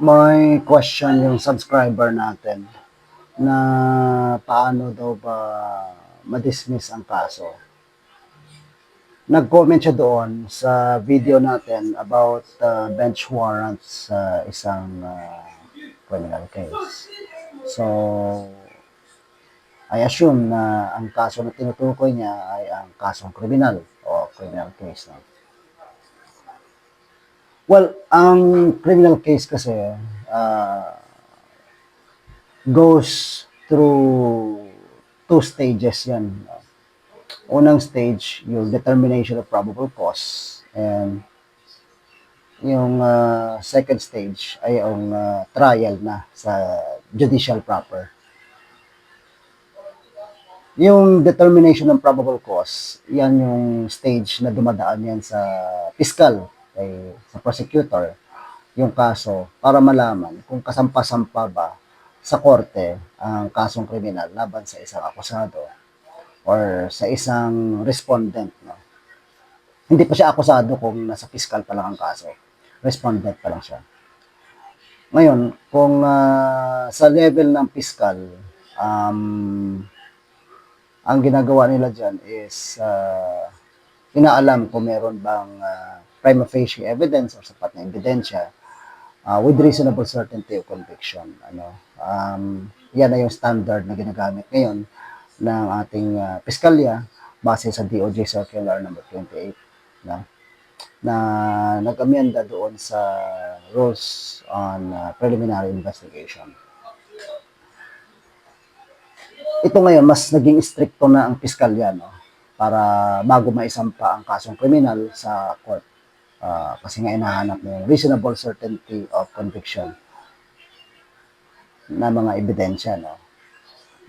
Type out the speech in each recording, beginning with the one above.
May question yung subscriber natin na paano daw ba ma-dismiss ang kaso. Nag-comment siya doon sa video natin about bench warrants sa isang criminal case. So, I assume na ang kaso na tinutukoy niya ay ang kasong kriminal o criminal case. No? Well, ang criminal case kasi goes through two stages yan. Unang stage, yung determination of probable cause, and yung second stage ay yung trial na sa judicial proper. Yung determination ng probable cause, yan yung stage na dumadaan yan sa fiscal, sa prosecutor, yung kaso para malaman kung kasampa-sampa ba sa korte ang kasong kriminal laban sa isang akusado or sa isang respondent. No? Hindi pa siya akusado kung nasa fiscal pa lang ang kaso. Respondent pa lang siya. Ngayon, kung sa level ng fiscal, ang ginagawa nila dyan is inaalam kung meron bang prima facie evidence or sapat na ebidensya with reasonable certainty of conviction. Yan na yung standard na ginagamit ngayon ng ating piskalya base sa DOJ Circular number 28 na nag-amenda doon sa rules on preliminary investigation. Ito ngayon, mas naging stricto na ang piskalya para bago maisampa ang kasong kriminal sa court. Kasi nga inahanap na yung reasonable certainty of conviction na mga ebidensya.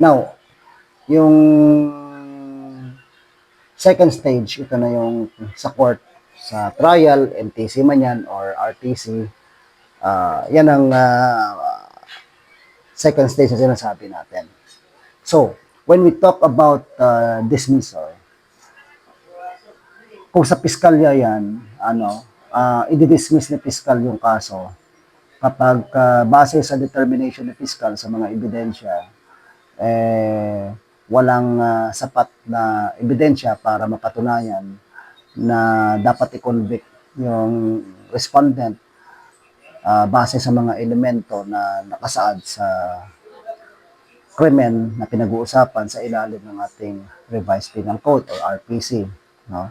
Now, yung second stage, ito na yung sa court, sa trial, MTC man yan, or RTC, yan ang second stage na sinasabi natin. So, when we talk about dismissal, kung sa piskalya yan, i-dismiss ni piskal yung kaso kapag base sa determination ni piskal sa mga ebidensya, walang sapat na ebidensya para mapatunayan na dapat i-convict yung respondent base sa mga elemento na nakasaad sa krimen na pinag-uusapan sa ilalim ng ating Revised Penal Code or RPC. No?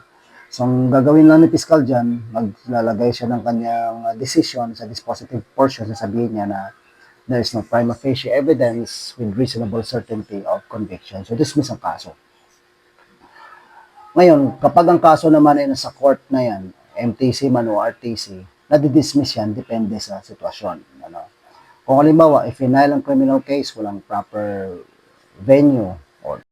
So, ang gagawin lang ni Piskal dyan, maglalagay siya ng kanyang decision sa dispositive portion, sasabihin niya na there is no prima facie evidence with reasonable certainty of conviction. So, dismiss ang kaso. Ngayon, kapag ang kaso naman ay nasa court na yan, MTC man o RTC, nadidismiss yan, depende sa sitwasyon. Kung halimbawa, if final ang criminal case, walang proper venue or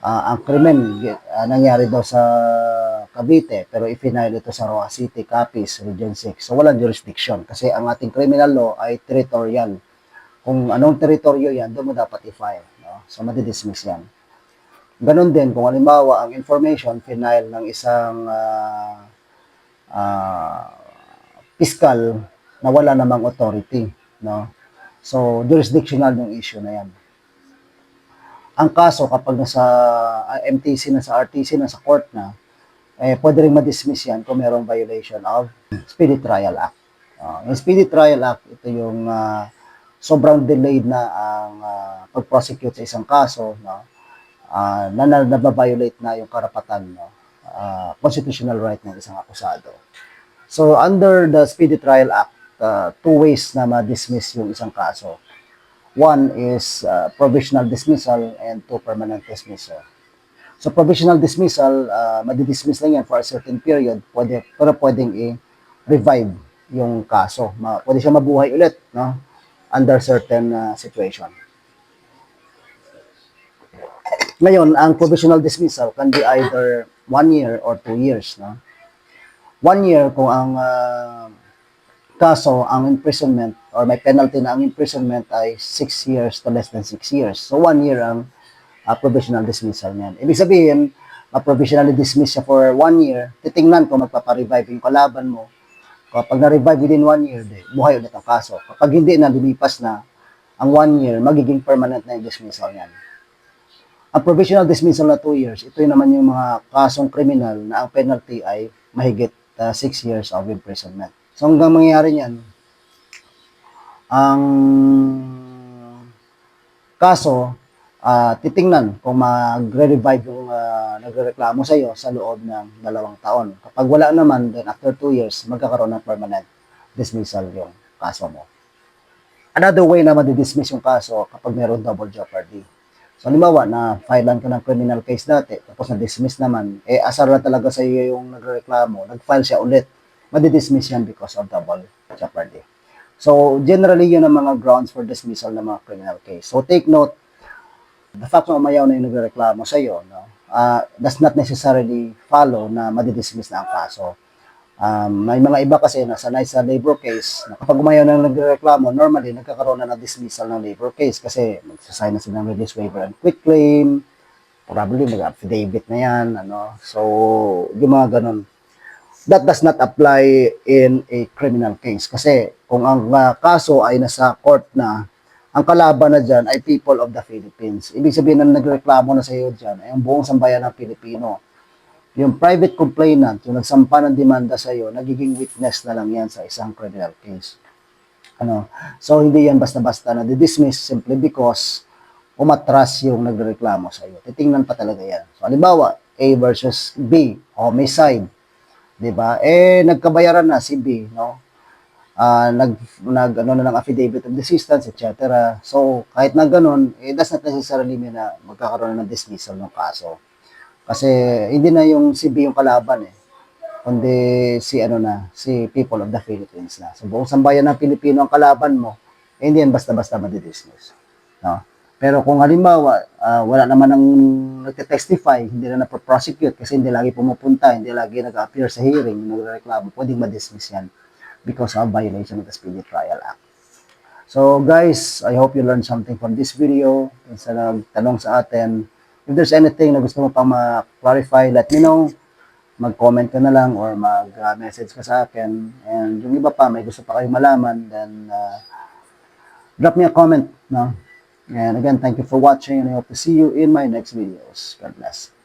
ang krimen nangyari daw sa Cavite, pero i-final ito sa Roa City, Capiz, Region 6. So, walang jurisdiction kasi ang ating criminal law ay territorial. Kung anong teritoryo yan, doon mo dapat i-file. No? So, madidismiss yan. Ganon din, kung halimbawa, ang information, final ng isang fiscal na wala namang authority. No? So, jurisdictional yung issue na yan. Ang kaso, kapag nasa MTC na sa RTC na sa court na, pwede rin ma-dismiss yan kung mayroong violation of Speedy Trial Act. Yung Speedy Trial Act, ito yung sobrang delayed na ang pag-prosecute sa isang kaso, na nababiolate na yung karapatan, constitutional right ng isang akusado. So, under the Speedy Trial Act, two ways na ma-dismiss yung isang kaso. One is provisional dismissal and two permanent dismissal. So, provisional dismissal, madidismiss lang yan for a certain period, pero pwedeng i-revive yung kaso. Pwede siya mabuhay ulit, under certain situation. Ngayon, ang provisional dismissal can be either 1 year or 2 years. 1 year kung ang kaso, ang imprisonment or may penalty na ang imprisonment ay 6 years to less than 6 years. So 1 year ang provisional dismissal niyan. Ibig sabihin, provisionally dismiss siya for 1 year, titingnan kung magpaparevive yung kalaban mo. Kapag na-revive within 1 year, buhay ulit ang kaso. Kapag hindi na, lumipas na ang 1 year, magiging permanent na yung dismissal niyan. Ang provisional dismissal na 2 years, ito yung naman yung mga kasong kriminal na ang penalty ay mahigit 6 years of imprisonment. So hanggang mangyayari niyan, ang kaso, titingnan kung magre-revive yung nagrereklamo sa iyo sa loob ng 2 taon. Kapag wala naman, then after 2 years, magkakaroon ng permanent dismissal yung kaso mo. Another way na ma-dismiss yung kaso kapag meron double jeopardy. So, halimbawa, na-filean ka ng criminal case dati, tapos na-dismiss naman, asar na talaga sa iyo yung nagrereklamo, nag-file siya ulit, ma-dismiss yan because of double jeopardy. So, generally, yun ang mga grounds for dismissal ng mga criminal case. So, take note, the fact na umayaw na yung nagrereklamo sa iyo, no, does not necessarily follow na madidismiss na ang kaso. May mga iba kasi na sanay sa labor case, na kapag umayaw na nagrereklamo, normally nagkakaroon na ng dismissal ng labor case kasi magsasign na sila ng release waiver and quick claim, probably mag-affidavit na yan, ano. So, yung mga ganun. That does not apply in a criminal case kasi kung ang kaso ay nasa court na, ang kalaban na dyan ay people of the Philippines. Ibig sabihin na nagreklamo na sa iyo dyan ay ang buong sambayan ng Pilipino. Yung private complainant, yung nagsampa ng demanda sa iyo, nagiging witness na lang yan sa isang criminal case. Ano? So, hindi yan basta-basta na dismiss simply because umatras yung nagreklamo sa iyo. Titingnan pa talaga yan. So, halimbawa, A versus B, homicide. Diba? Nagkabayaran na si B, no? Ano na ng affidavit of desistance, etc. So, kahit na ganun, does not necessarily mean na magkakaroon ng dismissal ng kaso. Kasi hindi na yung si B yung kalaban kundi si people of the Philippines na. So, buong sambayan ng Pilipino ang kalaban mo, hindi yan basta-basta madidismiss. No? Pero kung halimbawa, wala naman ang nagte-testify, hindi na na-prosecute kasi hindi lagi pumupunta, hindi lagi nag-appear sa hearing, nagreklamo, pwedeng ma-dismiss yan because of violation of the Speedy Trial Act. So guys, I hope you learned something from this video. Sa nagtanong sa atin, if there's anything na gusto mo pang ma-clarify, let me know. Mag-comment ka na lang or mag-message ka sa akin. And yung iba pa, may gusto pa kayo malaman, then drop me a comment. No? And again, thank you for watching and I hope to see you in my next videos. God bless.